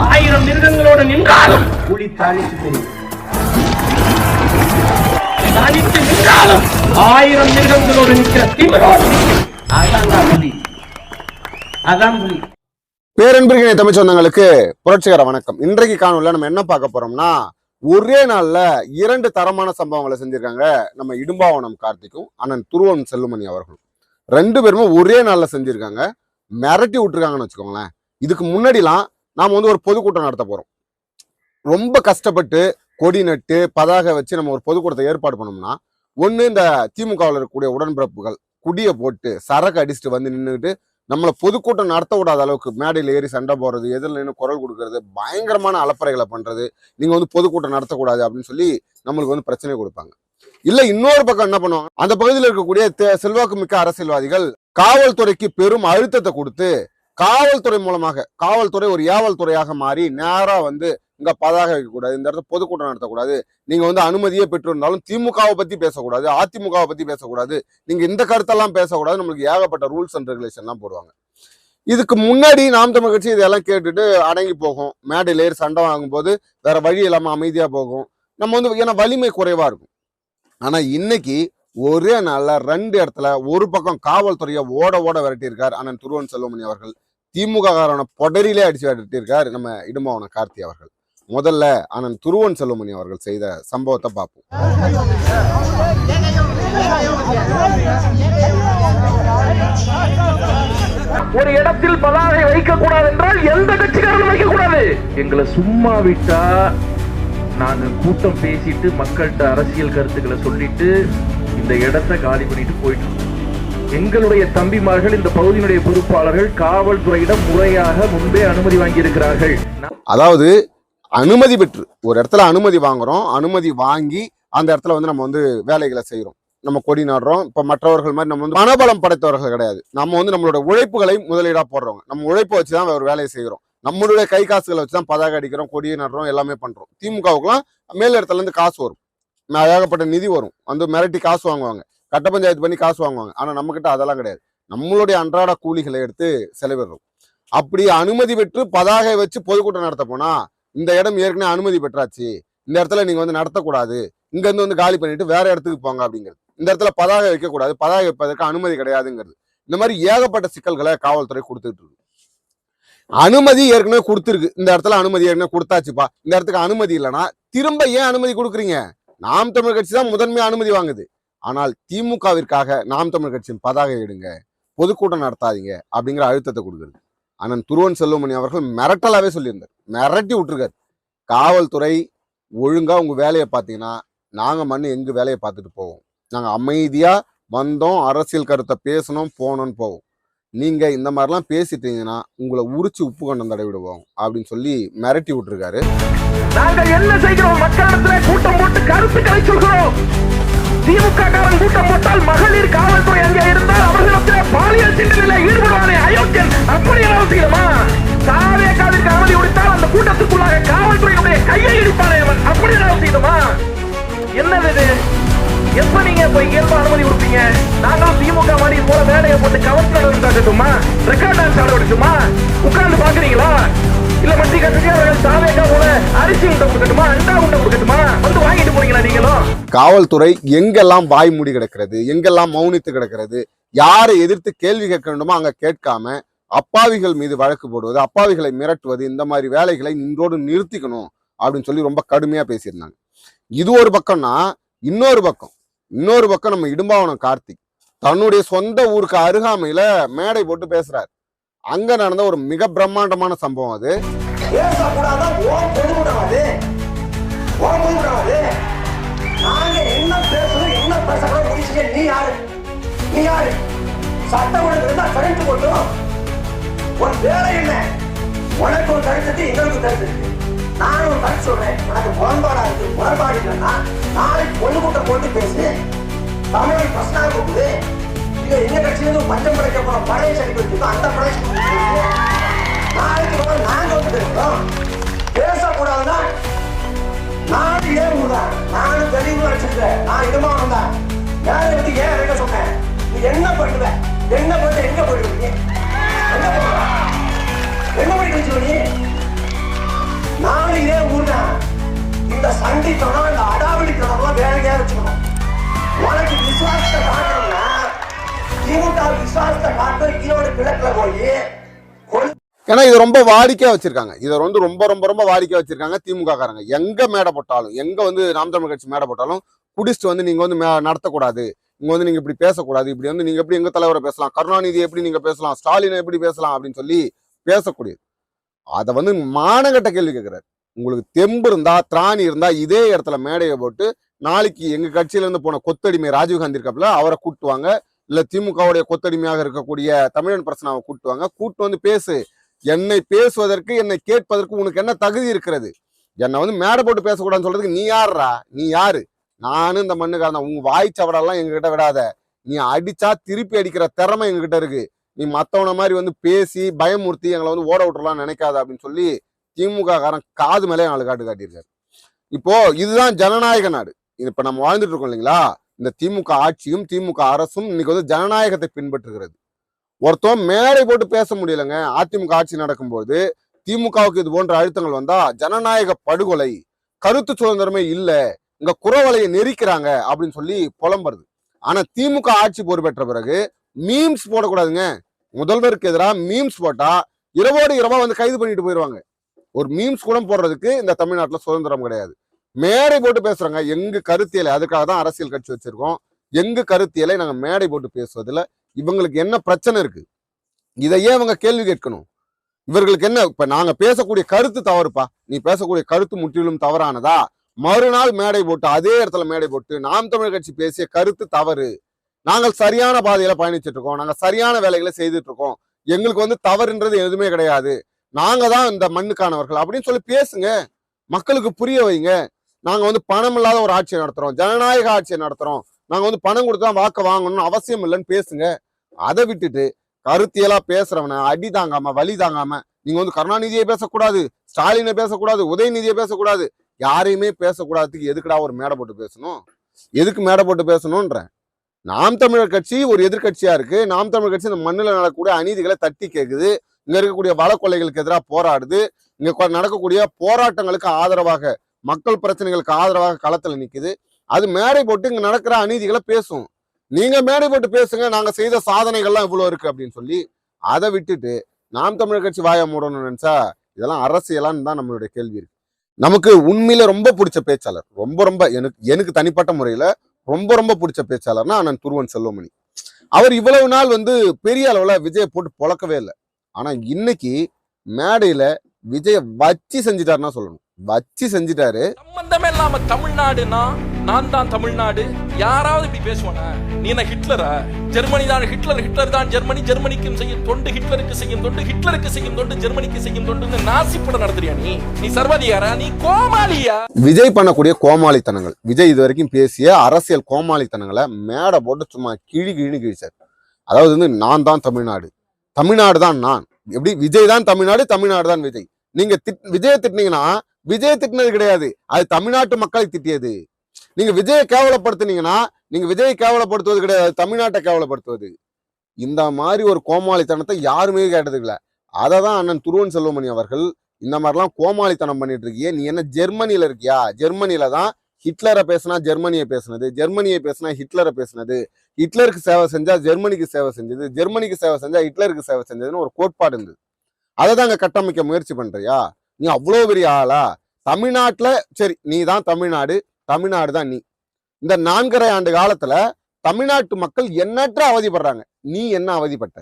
1000 மிருகங்களோடு நின்றாலும் புலி தனித்து தெரியும். தனித்து நின்றாலும் 1000 மிருகங்களோடு நிற்கிற திமிரோடு அதான் புலி. அதான் புலி. பேரன்பிற்கினை தமிழ் சொந்தங்களுக்கு புரட்சிகர வணக்கம். இன்றைக்கு காணொலியில நம்ம என்ன பார்க்க போறோம்னா, ஒரே நாள்ல 2 தரமான சம்பவங்களை செஞ்சிருக்காங்க நம்ம இடும்பாவனம் கார்த்திக்கும் அண்ணன் துருவன் செல்லுமணி அவர்களும். 2 பேருமே ஒரே நாள்ல செஞ்சிருக்காங்க. மிரட்டி விட்டுருக்காங்கன்னு வச்சுக்கோங்களேன். இதுக்கு முன்னாடிலாம் நாம ஒரு பொதுக்கூட்டம் நடத்த போறோம். ரொம்ப கஷ்டப்பட்டு கொடி நட்டு பதாகை வச்சு நம்ம ஒரு பொதுக்கூட்டத்தை ஏற்பாடு பண்ணோம்னா, ஒண்ணு இந்த திமுகவில் இருக்கக்கூடிய உடன்பிறப்புகள் குடியை போட்டு சரக்கு அடிச்சுட்டு வந்து நின்றுட்டு நம்மளை பொதுக்கூட்டம் நடத்த விடாத அளவுக்கு மேடையில் ஏறி சண்டை போடுறது, எதிரில் நின்று குரல் கொடுக்கறது, பயங்கரமான அலப்பறைகளை பண்றது, நீங்க பொதுக்கூட்டம் நடத்தக்கூடாது அப்படின்னு சொல்லி நம்மளுக்கு பிரச்சனை கொடுப்பாங்க. இல்ல இன்னொரு பக்கம் என்ன பண்ணுவாங்க, அந்த பகுதியில் இருக்கக்கூடிய செல்வாக்கு மிக்க அரசியல்வாதிகள் காவல்துறைக்கு பெரும் அழுத்தத்தை கொடுத்து காவல்துறை மூலமாக காவல்துறை ஒரு ஏவல் துறையாக மாறி நேரா இங்க பதாகை வைக்கக்கூடாது, இந்த இடத்துல பொதுக்கூட்டம் நடத்தக்கூடாது, நீங்க அனுமதியே பெற்றிருந்தாலும் திமுகவை பத்தி பேசக்கூடாது, அதிமுகவை பத்தி பேசக்கூடாது, நீங்க இந்த கருத்தெல்லாம் பேசக்கூடாது, நம்மளுக்கு ஏகப்பட்ட ரூல்ஸ் அண்ட் ரெகுலேஷன் எல்லாம் போடுவாங்க. இதுக்கு முன்னாடி நாம் தமிழ் கட்சி இதெல்லாம் கேட்டுட்டு அடங்கி போகும். மேடையில் ஏறி சண்டை வாங்கும் போது வேற வழி இல்லாம அமைதியா போகும். நம்ம ஏன்னா வலிமை குறைவா இருக்கும். ஆனா இன்னைக்கு ஒரே நாள்ல 2 இடத்துல ஒரு பக்கம் காவல்துறையை ஓட ஓட விரட்டி இருக்கார் அண்ணன் துருவன் செல்வமணி அவர்கள். திமுக காரனை பொடரிலே அடிச்சு விரட்டி இருக்கார் நம்ம இடும்பாவனம் கார்த்தி அவர்கள். முதல்ல அண்ணன் துருவன் செல்வமணி அவர்கள் செய்த சம்பவத்தை பார்ப்போம். ஒரு இடத்தில் பதாகை வைக்கக்கூடாது என்றால் எந்த கட்சிக்காரரும் வைக்கக்கூடாது. எங்களை சும்மா விட்டா நாங்க கூட்டம் பேசிட்டு மக்கள்கிட்ட அரசியல் கருத்துக்களை சொல்லிட்டு இந்த இடத்தை காலி பண்ணிட்டு போயிட்டு எங்களுடைய தம்பிமார்கள் இந்த பகுதியினுடைய பொறுப்பாளர்கள் காவல்துறையிடம் முறையாக முன்பே அனுமதி வாங்கி இருக்கிறார்கள். அதாவது அனுமதி பெற்று ஒரு இடத்துல அனுமதி வாங்குறோம், அனுமதி வாங்கி அந்த இடத்துல நம்ம வேலைகளை செய்யறோம், நம்ம கொடி நாடுறோம். இப்ப மற்றவர்கள் மாதிரி நம்ம மனபலம் படைத்தவர்கள் கிடையாது. நம்ம நம்மளோட உழைப்புகளை முதலீடா போடுறவங்க. நம்ம உழைப்பை வச்சுதான் ஒரு வேலையை செய்யறோம். நம்மளுடைய கை காசுகளை வச்சுதான் பதாகை அடிக்கிறோம், கொடியை நடுறோம், எல்லாமே பண்றோம். திமுகவுக்குலாம் மேல் இடத்துல இருந்து காசு வரும், ஏகப்பட்ட நிதி வரும், மிரட்டி காசு வாங்குவாங்க, கட்ட பஞ்சாயத்து பண்ணி காசு வாங்குவாங்க. ஆனா நம்ம கிட்ட அதெல்லாம் கிடையாது. நம்மளுடைய அன்றாட கூலிகளை எடுத்து செலவிடுறோம். அப்படி அனுமதி பெற்று பதாகை வச்சு பொதுக்கூட்டம் நடத்த போனா, இந்த இடம் ஏற்கனவே அனுமதி பெற்றாச்சு, இந்த இடத்துல நீங்க நடத்தக்கூடாது, இங்க இருந்து காலி பண்ணிட்டு வேற இடத்துக்கு போங்க அப்படிங்கிறது. இந்த இடத்துல பதாகை வைக்கக்கூடாது, பதாகை வைப்பதற்கு அனுமதி கிடையாதுங்கிறது. இந்த மாதிரி ஏகப்பட்ட சிக்கல்களை காவல்துறை கொடுத்துட்டு இருக்கு. அனுமதி ஏற்கனவே கொடுத்துருக்கு, இந்த இடத்துல அனுமதி ஏற்கனவே கொடுத்தாச்சுப்பா, இந்த இடத்துக்கு அனுமதி இல்லைன்னா திரும்ப ஏன் அனுமதி கொடுக்குறீங்க? நாம் தமிழ் கட்சி தான் முதன்மையா அனுமதி வாங்குது. ஆனால் திமுகவிற்காக நாம் தமிழ் கட்சியின் பதாகை எடுங்க, பொதுக்கூட்டம் நடத்தாதீங்க அப்படிங்கிற அழுத்தத்தை கொடுக்குறது. அண்ணன் துருவன் செல்வமணி அவர்கள் மிரட்டலாவே சொல்லியிருந்தார், மிரட்டி விட்டுருக்காரு. காவல்துறை ஒழுங்கா உங்க வேலையை பார்த்தீங்கன்னா நாங்க எங்க வேலையை பார்த்துட்டு போவோம், நாங்க அமைதியா வந்தோம், அரசியல் கருத்தை பேசணும், போனோம்னு போவோம். நீங்க இந்த மாதிரிலாம் பேசிட்டீங்கன்னா உங்களை உரிச்சு உப்பு கண்டம் தடவிடுவோம் அப்படின்னு சொல்லி மிரட்டி விட்டுருக்காரு. நாங்கள் என்ன செய்கிறோம்? மக்களிடத்துல கூட்டம் போட்டு கருத்துக்களை சொல்கிறோம். திமுக காரன் கூட்டம் போட்டால் மகளிர் காவல்துறை அங்கே இருந்தால் அவர்களிடத்தில் பாலியல் சிந்தனையில் ஈடுபடுவானே அயோக்கியன், அப்படி என்ன செய்யணுமா? தாவே காவிற்கு அனுமதி கொடுத்தால் அந்த கூட்டத்துக்குள்ளாக காவல்துறையினுடைய கையை இடிப்பானே அவன், அப்படி என்ன செய்யணுமா? என்னது எப்ப நீங்க போய் இயல்பா அனுமதி கொடுப்பீங்க? நாங்களும் திமுக மாதிரி போல வேலையை போட்டு கவர்ச்சி காட்டட்டுமா, ரெக்கார்ட் டான்ஸ் ஆட விடட்டுமா? உட்கார்ந்து பாக்குறீங்களா? இல்ல மத்திய கட்சியாளர்கள் தாவேக்கா போல அரிசி உண்டை கொடுக்கட்டுமா, அண்டா உண்டை கொடுக்கட்டுமா? வாங்கிட்டு போறீங்களா நீங்களும்? காவல்துறை எங்கெல்லாம் வாய் மூடி கிடக்கிறது, எங்கெல்லாம் மௌனித்து கிடக்கிறது, யாரை எதிர்த்து கேள்வி கேட்க வேண்டுமோ அங்க கேட்காம அப்பாவிகள் மீது வழக்கு போடுவது, அப்பாவிகளை மிரட்டுவது, இந்த மாதிரி வேலைகளை நின்றோடு நிறுத்திக்கணும் அப்படின்னு சொல்லி ரொம்ப கடுமையா பேசியிருந்தாங்க. இது ஒரு பக்கம்னா, இன்னொரு பக்கம் நம்ம இடும்பாவனம் கார்த்திக் தன்னுடைய சொந்த ஊருக்கு அருகாமையில மேடை போட்டு பேசுறாரு. அங்க நடந்த ஒரு மிக பிரம்மாண்டமான சம்பவம் அது. நானும் கருத்து சொல்றேன், எனக்கு முரண்பாடா இருக்கு, முரண்பாடு இல்லைன்னா நாளைக்கு பொதுக்கூட்டம் போட்டு பேசு, தமிழை பிரச்சனை போகுது. இங்க எங்க கட்சியிலிருந்து பஞ்சம் படைக்க போற பழைய சரி போயிட்டு அந்த பழைய நாளைக்கு நாங்க பேசுறோம். பேசக்கூடாதுன்னா நானும் ஏன் ஊதான், நானும் தெளிவு வச்சிருக்கேன், நான் இடும்பாவனம் தான். வேலை பத்தி ஏன் என்ன சொன்னேன்? நீ என்ன பண்ணுவ, என்ன பண்ண, எங்க போயிடுவீங்க, என்ன பண்ணுவ, என்ன பண்ணி கழிச்சு நீ இந்த சண்டித்தனம் இந்த அடாவடித்தனம் வேலையா வச்சுக்கணும். உனக்கு விசுவாசத்தை காட்டணும்னா திமுக விசுவாசத்தை காட்ட ஈரோடு கிழக்குல போய் ஏன்னா இது ரொம்ப வாடிக்கையா வச்சிருக்காங்க. இதை வந்து ரொம்ப ரொம்ப ரொம்ப வாடிக்கையா வச்சிருக்காங்க திமுக காரங்க. எங்க மேடை போட்டாலும், எங்க வந்து நாம் தமிழர் கட்சி மேடை போட்டாலும் குடிச்சிட்டு வந்து நீங்க வந்து நடத்தக்கூடாது, இங்க வந்து நீங்க இப்படி பேசக்கூடாது, இப்படி வந்து நீங்க எப்படி எங்க தலைவரை பேசலாம், கருணாநிதி எப்படி நீங்க பேசலாம், ஸ்டாலினை எப்படி பேசலாம் அப்படின்னு சொல்லி பேசக்கூடியது. அதை வந்து மானகட்ட கேள்வி கேட்கிறாரு. உங்களுக்கு தெம்பு இருந்தா, திராணி இருந்தா இதே இடத்துல மேடையை போட்டு நாளைக்கு எங்க கட்சியில இருந்து போன கொத்தடிமை ராஜீவ்காந்தி இருக்காப்புல அவரை கூட்டுவாங்க, இல்ல திமுகவுடைய கொத்தடிமையாக இருக்கக்கூடிய தமிழன் பிரச்சனாவை கூட்டுவாங்க, கூட்டு வந்து பேசு. என்னை பேசுவதற்கு, என்னை கேட்பதற்கு உனக்கு என்ன தகுதி இருக்கிறது? என்னை வந்து மேடை போட்டு பேசக்கூடாதுன்னு சொல்றதுக்கு நீ யாருடா? நீ யாரு? நானும் இந்த மண்ணுக்காரன். உங்க வாய்ச்சவடெல்லாம் எங்ககிட்ட விடாத. நீ அடிச்சா திருப்பி அடிக்கிற திறமை எங்ககிட்ட இருக்கு. நீ மத்தவன மாதிரி வந்து பேசி பயமுறுத்தி எங்களை வந்து ஓட விட்டுறலாம் நினைக்காத அப்படின்னு சொல்லி திமுக காரன் காது மேலே நாலு காட்டியிருக்காரு. இப்போ இதுதான் ஜனநாயக நாடு. இப்ப நம்ம வாழ்ந்துட்டு இருக்கோம் இல்லைங்களா? இந்த திமுக ஆட்சியும் திமுக அரசும் இன்னைக்கு வந்து ஜனநாயகத்தை பின்பற்றுகிறது. ஒருத்தன் மேடை போட்டு பேச முடியலங்க. அதிமுக ஆட்சி நடக்கும்போது திமுகவுக்கு இது போன்ற அழுத்தங்கள் வந்தா ஜனநாயக படுகொலை, கருத்து சுதந்திரமே இல்ல, இங்க குறவலையை நெரிக்கிறாங்க அப்படின்னு சொல்லி புலம்புறது. ஆனா திமுக ஆட்சி பொறுப்பேற்ற பிறகு மீம்ஸ் போடக்கூடாதுங்க. முதல்வருக்கு எதிராக மீம்ஸ் போட்டா இரவோடு இரவா வந்து கைது பண்ணிட்டு போயிடுவாங்க. ஒரு மீம்ஸ் கூட போடுறதுக்கு இந்த தமிழ்நாட்டுல சுதந்திரம் கிடையாது. மேடை போட்டு பேசுறாங்க. எங்க கருத்தியலை, அதுக்காக தான் அரசியல் கட்சி வச்சிருக்கோம். எங்க கருத்தியலை நாங்க மேடை போட்டு பேசுவதில்ல. இவங்களுக்கு என்ன பிரச்சனை இருக்கு? இதையே அவங்க கேள்வி கேட்கணும். இவர்களுக்கு என்ன? இப்ப நாங்க பேசக்கூடிய கருத்து தவறுப்பா, நீ பேசக்கூடிய கருத்து முற்றிலும் தவறானதா? மறுநாள் மேடை போட்டு, அதே இடத்துல மேடை போட்டு நாம் தமிழர் கட்சி பேசிய கருத்து தவறு, நாங்கள் சரியான பாதையில பயணிச்சுட்டு இருக்கோம், நாங்க சரியான வேலைகளை செய்துட்டு இருக்கோம், எங்களுக்கு வந்து தவறுன்றது எதுவுமே கிடையாது, நாங்க தான் இந்த மண்ணுக்கானவர்கள் அப்படின்னு சொல்லி பேசுங்க. மக்களுக்கு புரிய வைங்க. நாங்க வந்து பணம் இல்லாத ஒரு ஆட்சியை நடத்துறோம், ஜனநாயக ஆட்சியை நடத்துறோம், நாங்க வந்து பணம் கொடுத்தா வாக்க வாங்கணும்னு அவசியம் இல்லைன்னு பேசுங்க. அதை விட்டுட்டு கருத்தியலா பேசுறவன அடி தாங்காம வலி தாங்காம நீங்க வந்து கருணாநிதியை பேசக்கூடாது, ஸ்டாலினை பேசக்கூடாது, உதயநிதியை பேசக்கூடாது, யாரையுமே பேசக்கூடாதுக்கு எதுக்குடா ஒரு மேடை போட்டு பேசணும்? எதுக்கு மேடை போட்டு பேசணும்ன்ற? நாம் தமிழர் கட்சி ஒரு எதிர்கட்சியா இருக்கு. நாம் தமிழர் கட்சி இந்த மண்ணில் நடக்கக்கூடிய அநீதிகளை தட்டி கேட்குது, இங்க இருக்கக்கூடிய வள கொள்ளைகளுக்கு எதிராக போராடுது, இங்க நடக்கக்கூடிய போராட்டங்களுக்கு ஆதரவாக, மக்கள் பிரச்சனைகளுக்கு ஆதரவாக களத்துல நிக்குது. அது மேடை போட்டு இங்க நடக்கிற அநீதிகளை பேசும். நீங்க மேடை போட்டு பேசுங்க, நாங்க செய்த சாதனைகள்லாம் இவ்வளவு இருக்கு அப்படின்னு சொல்லி. அதை விட்டுட்டு நாம் தமிழர் கட்சி வாய மூடணும்னு நினைச்சா இதெல்லாம் அரசியலான்னு தான் நம்மளுடைய கேள்வி இருக்கு. நமக்கு உண்மையில ரொம்ப பிடிச்ச பேச்சாளர், ரொம்ப ரொம்ப எனக்கு தனிப்பட்ட முறையில ரொம்ப ரொம்ப பிடிச்ச பேச்சாளர்னா அண்ணன் துருவன் செல்வமணி. அவர் இவ்வளவு நாள் வந்து பெரிய அளவுல விஜயை போட்டு பொழக்கவே இல்லை. ஆனா இன்னைக்கு மேடையில விஜய வச்சு செஞ்சுட்டாருன்னா சொல்லணும், வச்சு செஞ்சுட்டாரு. சம்பந்தமே இல்லாம தமிழ்நாடுனா நான் தான் தமிழ்நாடு, யாராவது இப்படி பேசுவானா? நீ என்ன ஹிட்லரா? ஜெர்மனி தான் ஹிட்லர், ஹிட்லர் தான் ஜெர்மனி, ஜெர்மனிக்கும் செய்யும் தொண்டு, ஹிட்லருக்கு செய்யும் தொண்டு, ஹிட்லருக்கு செய்யும் தொண்டு, ஜெர்மனிக்கு செய்யும் தொண்டு நாசிப்பட நடத்துறியா நீ? நீ சர்வாதிகாரா? நீ கோமாளியா? விஜய் பண்ணக்கூடிய கோமாளித்தனங்கள், விஜய் இது வரைக்கும் பேசிய அரசியல் கோமாளித்தனங்களை மேடை போட்டு சும்மா கிழின்னு கிழிச்சார். அதாவது வந்து நான் தான் தமிழ்நாடு, தமிழ்நாடு தான் நான், எப்படி விஜய் தான் தமிழ்நாடு, தமிழ்நாடு தான் விஜய். நீங்க விஜயை திட்டினீங்கன்னா விஜய் திட்டினது கிடையாது, அது தமிழ்நாட்டு மக்களை திட்டியது. நீங்க விஜயை கேவலப்படுத்தினீங்கன்னா நீங்க விஜயை கேவலப்படுத்துவது கிடையாது, தமிழ்நாட்டை கேவலப்படுத்துவது. இந்த மாதிரி ஒரு கோமாளித்தனத்தை யாருமே கேட்டது இல்லை. அதை தான் அண்ணன் துருவன் செல்வமணி அவர்கள் இந்த மாதிரிலாம் கோமாளித்தனம் பண்ணிட்டு இருக்கியே, நீ என்ன ஜெர்மனியில இருக்கியா? ஜெர்மனியில தான் ஹிட்லரை பேசினா ஜெர்மனியை பேசுனது, ஜெர்மனியை பேசினா ஹிட்லரை பேசுனது, ஹிட்லருக்கு சேவை செஞ்சா ஜெர்மனிக்கு சேவை செஞ்சது, ஜெர்மனிக்கு சேவை செஞ்சா ஹிட்லருக்கு சேவை செஞ்சதுன்னு ஒரு கோட்பாடு இருந்தது. அதை தாங்க கட்டமைக்க முயற்சி பண்றியா? நீ அவ்வளோ பெரிய ஆளா? தமிழ்நாட்டுல சரி, நீ தான் தமிழ்நாடு, தமிழ்நாடு தான் நீ. இந்த 4.5 ஆண்டு காலத்துல தமிழ்நாட்டு மக்கள் எண்ணற்ற அவதிப்படுறாங்க. நீ என்ன அவதிப்பட்ட?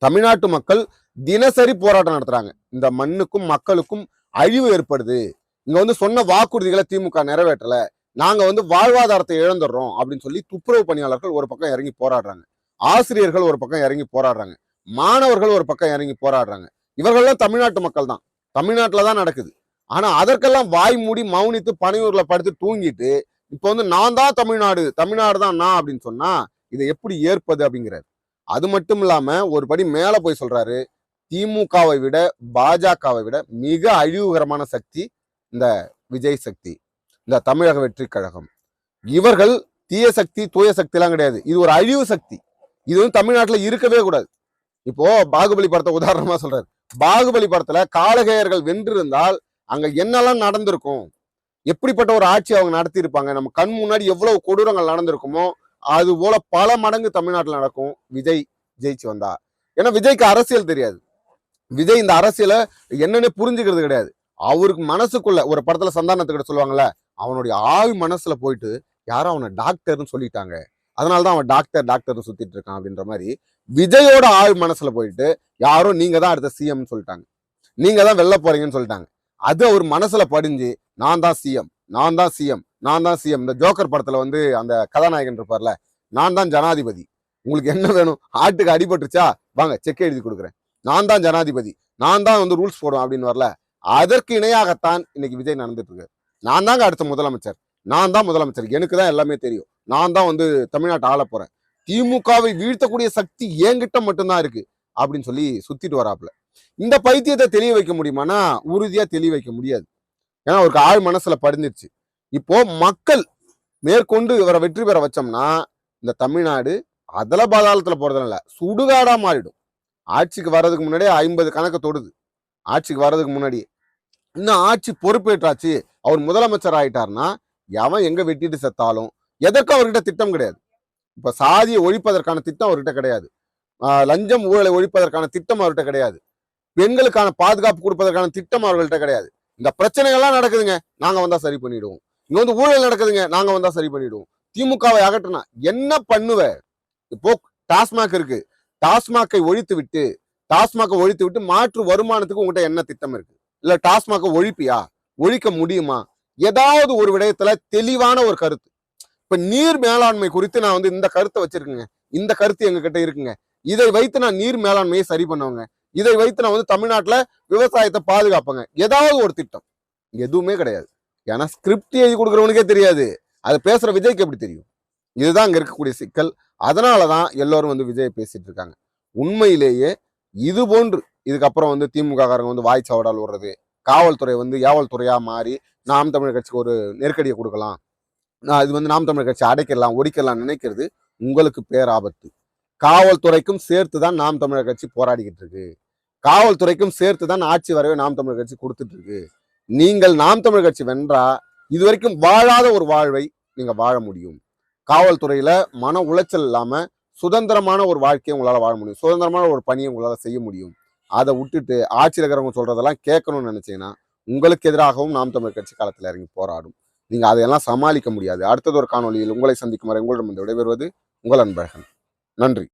தமிழ்நாட்டு மக்கள் தினசரி போராட்டம் நடத்துறாங்க. இந்த மண்ணுக்கும் மக்களுக்கும் அழிவு ஏற்படுது, இங்க வந்து சொன்ன வாக்குறுதிகளை திமுக நிறைவேற்றல, நாங்க வந்து வாழ்வாதாரத்தை இழந்துடுறோம் அப்படின்னு சொல்லி துப்புரவு பணியாளர்கள் ஒரு பக்கம் இறங்கி போராடுறாங்க, ஆசிரியர்கள் ஒரு பக்கம் இறங்கி போராடுறாங்க, மாணவர்கள் ஒரு பக்கம் இறங்கி போராடுறாங்க. இவர்கள்லாம் தமிழ்நாட்டு மக்கள் தான், தமிழ்நாட்டுல தான் நடக்குது. ஆனா அதற்கெல்லாம் வாய் மூடி மௌனித்து பனையூர்ல படுத்து தூங்கிட்டு இப்ப வந்து நான் தான் தமிழ்நாடு, தமிழ்நாடு தான் நான் அப்படின்னு சொன்னா இதை எப்படி ஏற்பது அப்படிங்கிறாரு. அது மட்டும் இல்லாம ஒரு படி மேல போய் சொல்றாரு, திமுகவை விட பாஜகவை விட மிக அழிவுகரமான சக்தி இந்த விஜய் சக்தி, இந்த தமிழக வெற்றி கழகம். இவர்கள் தீய சக்தி தூய சக்தி எல்லாம் கிடையாது, இது ஒரு அழிவு சக்தி. இது வந்து தமிழ்நாட்டுல இருக்கவே கூடாது. இப்போ பாகுபலி படத்தை உதாரணமா சொல்றாரு. பாகுபலி படத்துல காலகேயர்கள் வென்றிருந்தால் அங்க என்னெல்லாம் நடந்திருக்கும்? எப்படிப்பட்ட ஒரு ஆட்சி அவங்க நடத்தி இருப்பாங்க, நம்ம கண் முன்னாடி எவ்வளவு கொடூரங்கள் நடந்திருக்குமோ அது போல பல மடங்கு தமிழ்நாட்டில் நடக்கும் விஜய் ஜெயிச்சு வந்தா. ஏன்னா விஜய்க்கு அரசியல் தெரியாது. விஜய் இந்த அரசியலை என்னன்னு புரிஞ்சுக்கிறது கிடையாது. அவருக்கு மனசுக்குள்ள ஒரு படத்துல சந்தானத்துக்கிட்ட சொல்லுவாங்கல்ல, அவனுடைய ஆள் மனசுல போயிட்டு யாரும் அவனை டாக்டர்னு சொல்லிட்டாங்க, அதனாலதான் அவன் டாக்டர்னு சுத்திட்டு இருக்கான் அப்படின்ற மாதிரி விஜயோட ஆள் மனசுல போயிட்டு யாரோ நீங்க தான் அடுத்த சிஎம் சொல்லிட்டாங்க, நீங்க தான் வெல்ல போறீங்கன்னு சொல்லிட்டாங்க. அது அவர் மனசுல படிஞ்சு நான் தான் சிஎம், நான் தான் சிஎம், நான் தான் சிஎம். இந்த ஜோக்கர் படத்துல வந்து அந்த கதாநாயகன் இருப்பார்ல, நான் தான் ஜனாதிபதி, உங்களுக்கு என்ன வேணும், ஆட்டுக்கு அடிபட்டுருச்சா வாங்க செக் எழுதி கொடுக்குறேன், நான் தான் ஜனாதிபதி, நான் தான் வந்து ரூல்ஸ் போடுவேன் அப்படின்னு வரல. அதற்கு இணையாகத்தான் இன்னைக்கு விஜய் நடந்துட்டு இருக்கு. நான் தாங்க அடுத்த முதலமைச்சர், நான் தான் முதலமைச்சர், எனக்கு தான் எல்லாமே தெரியும், நான் தான் வந்து தமிழ்நாட்டை ஆள போறேன், திமுகவை வீழ்த்தக்கூடிய சக்தி என்கிட்ட மட்டும்தான் இருக்கு அப்படின்னு சொல்லி சுத்திட்டு வராப்புல. இந்த பைத்தியத்தை தெளிய வைக்க முடியுமானா உறுதியா தெளிய வைக்க முடியாது. ஏன்னா அவருக்கு ஆள் மனசுல படிஞ்சிருச்சு. இப்போ மக்கள் மேற்கொண்டு இவரை வெற்றி பெற வச்சோம்னா இந்த தமிழ்நாடு அதல பாதாளத்துல போறதுல சுடுகாடா மாறிடும். ஆட்சிக்கு வர்றதுக்கு முன்னாடியே 50 கணக்கு தொடுது. ஆட்சிக்கு வர்றதுக்கு முன்னாடியே இன்னும் ஆட்சி பொறுப்பேற்றாச்சு, அவர் முதலமைச்சர் ஆயிட்டாருன்னா எவன் எங்க வெட்டிட்டு செத்தாலும் எதற்கும் அவர்கிட்ட திட்டம் கிடையாது. இப்ப சாதியை ஒழிப்பதற்கான திட்டம் அவர்கிட்ட கிடையாது, லஞ்சம் ஊழலை ஒழிப்பதற்கான திட்டம் அவர்கிட்ட கிடையாது, பெண்களுக்கான பாதுகாப்பு கொடுப்பதற்கான திட்டம் அவர்கள்ட்ட கிடையாது. இந்த பிரச்சனைகள்லாம் நடக்குதுங்க, நாங்க வந்தா சரி பண்ணிடுவோம், இங்க வந்து ஊழல் நடக்குதுங்க, நாங்க வந்தா சரி பண்ணிடுவோம், திமுகவை அகற்றினா என்ன பண்ணுவ. இப்போ டாஸ்மாக் இருக்கு, டாஸ்மாக்கை ஒழித்து விட்டு மாற்று வருமானத்துக்கு உங்ககிட்ட என்ன திட்டம் இருக்கு? இல்ல டாஸ்மாக்கை ஒழிப்பியா, ஒழிக்க முடியுமா? ஏதாவது ஒரு விடயத்துல தெளிவான ஒரு கருத்து. இப்ப நீர் மேலாண்மை குறித்து நான் வந்து இந்த கருத்தை வச்சிருக்கேங்க, இந்த கருத்து எங்க கிட்ட இருக்குங்க, இதை வைத்து நான் நீர் மேலாண்மையை சரி பண்ணுவேங்க, இதை வைத்து நான் வந்து தமிழ்நாட்டுல விவசாயத்தை பாதுகாப்பங்க, ஏதாவது ஒரு திட்டம் எதுவுமே கிடையாது. ஏன்னா ஸ்கிரிப்ட் எழுதி கொடுக்குறவனுக்கே தெரியாது, அது பேசுற விஜய்க்கு எப்படி தெரியும்? இதுதான் அங்க இருக்கக்கூடிய சிக்கல். அதனாலதான் எல்லாரும் வந்து விஜய் பேசிட்டு இருக்காங்க. உண்மையிலேயே இது போன்று இதுக்கப்புறம் வந்து திமுக காரங்க வந்து வாய் சவடால் விடுறது, காவல்துறை வந்து ஏவல் துறையா மாறி நாம் தமிழர் கட்சிக்கு ஒரு நெருக்கடியை கொடுக்கலாம், இது வந்து நாம் தமிழர் கட்சி அடைக்கலாம் ஒடிக்கலாம் நினைக்கிறது உங்களுக்கு பேராபத்து. காவல்துறைக்கும் சேர்த்து தான் நாம் தமிழர் கட்சி போராடிக்கிட்டு இருக்கு, காவல்துறைக்கும் சேர்த்து தான் ஆட்சி வரவே நாம் தமிழர் கட்சி கொடுத்துட்டு இருக்கு. நீங்கள் நாம் தமிழர் கட்சி வென்றா இதுவரைக்கும் வாழாத ஒரு வாழ்வை நீங்க வாழ முடியும். காவல்துறையில மன உளைச்சல் இல்லாம சுதந்திரமான ஒரு வாழ்க்கையை உங்களால வாழ முடியும், சுதந்திரமான ஒரு பணியை உங்களால செய்ய முடியும். அதை விட்டுட்டு ஆட்சியில் இருக்கிறவங்க சொல்றதெல்லாம் கேட்கணும்னு நினைச்சீங்கன்னா உங்களுக்கு எதிராகவும் நாம் தமிழர் கட்சி காலத்தில் இறங்கி போராடும். நீங்க அதையெல்லாம் சமாளிக்க முடியாது. அடுத்தது ஒரு காணொலியில் உங்களை சந்திக்கும் வரை உங்களிடம் விடைபெறுவது உங்கள் அன்பழகன். நன்றி.